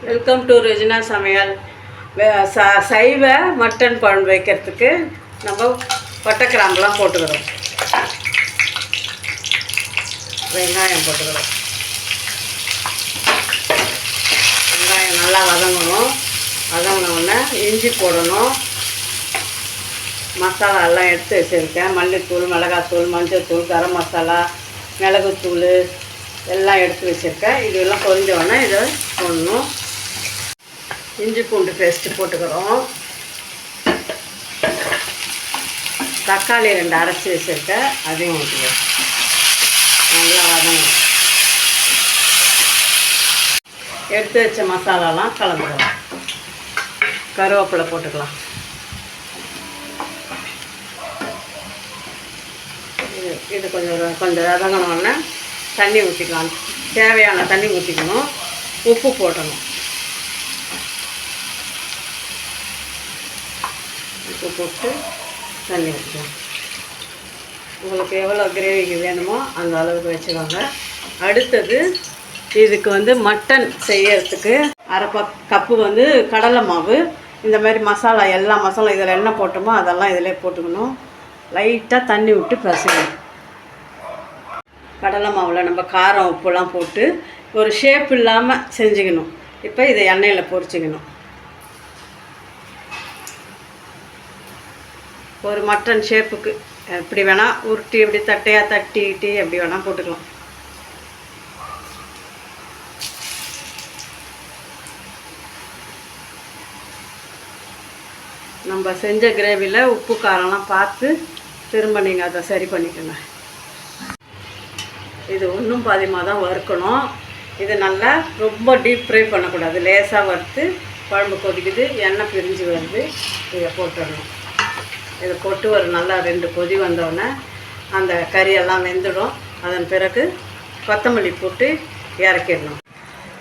Welcome to Regina சமையல். சைவ mutton குழம்பு வைக்கிறதுக்கு நம்ம பட்டை கிராம்பெலாம் போட்டுக்கிறோம். வெங்காயம் போட்டுக்கிறோம். வெங்காயம் நல்லா வதங்கணும். வதங்கினோடனே இஞ்சி போடணும். மசாலா எல்லாம் எடுத்து வச்சுருக்கேன். மல்லித்தூள், மிளகாத்தூள், மஞ்சள்தூள், கரம் மசாலா, மிளகுத்தூள் எல்லாம் எடுத்து வச்சுருக்கேன். இதெல்லாம் பொரிஞ்சோடனே இதை போடணும். இஞ்சி பூண்டு பேஸ்ட்டு போட்டுக்கிறோம். தக்காளி 2 அரைச்சி வச்சுருக்கேன், அதையும் ஊற்றிக்கிறோம். நல்லா வதங்கணும். எடுத்து வச்ச மசாலாலாம் கலந்துக்கலாம். கருவேப்பிலை போட்டுக்கலாம். இது கொஞ்சம் வதங்கினோடனே தண்ணி ஊற்றிக்கலாம். தேவையான தண்ணி ஊற்றிக்கணும். உப்பு போடணும். உப்பு போட்டு தண்ணி ஊற்றிக்கலாம். உங்களுக்கு எவ்வளோ கிரேவிக்கு வேணுமோ அந்த அளவுக்கு வச்சுக்கோங்க. அடுத்தது இதுக்கு மட்டன் செய்யறதுக்கு அரை கப்பு கடலை மாவு. இந்த மாதிரி மசாலா, எல்லா மசாலா இதில் என்ன போட்டோமோ அதெல்லாம் இதிலே போட்டுக்கணும். லைட்டாக தண்ணி விட்டு பிசையணும். கடலை மாவில் நம்ம காரம் உப்புலாம் போட்டு ஒரு ஷேப் இல்லாமல் செஞ்சுக்கணும். இப்போ இதை எண்ணெயில் பொரிச்சிக்கணும். ஒரு மட்டன் ஷேப்புக்கு எப்படி வேணால் உருட்டி, எப்படி தட்டையாக தட்டிட்டு எப்படி வேணால் போட்டுக்கலாம். நம்ம செஞ்ச கிரேவியில் உப்பு காரம்லாம் பார்த்து திரும்ப நீங்கள் அதை சரி பண்ணிக்கோங்க. இது ஒன்றும் பாதியமாக தான் வறுக்கணும். இது நல்லா ரொம்ப டீப் ஃப்ரை பண்ணக்கூடாது. லேசாக வறுத்து குழம்பு கொதிக்குது, எண்ணெய் பிரிஞ்சு வருது, இதை போட்டுடணும். இதை போட்டு ஒரு நல்லா 2 கொதி வந்தோடனே அந்த கறியெல்லாம் வெந்துடும். அதன் பிறகு கொத்தமல்லி போட்டு இறக்கிடணும்.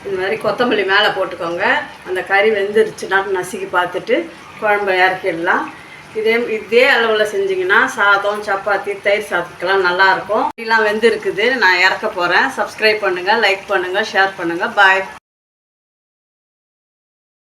இந்த மாதிரி கொத்தமல்லி மேலே போட்டுக்கோங்க. அந்த கறி வெந்துருச்சுன்னா நசுக்கி பார்த்துட்டு குழம்பு இறக்கிடலாம். இதே அளவில் செஞ்சிங்கன்னா சாதம், சப்பாத்தி, தயிர் சாதத்துக்கெல்லாம் நல்லாயிருக்கும். இதெல்லாம் வெந்திருக்குது. நான் இறக்க போகிறேன். சப்ஸ்கிரைப் பண்ணுங்கள், லைக் பண்ணுங்கள், ஷேர் பண்ணுங்கள். பாய்.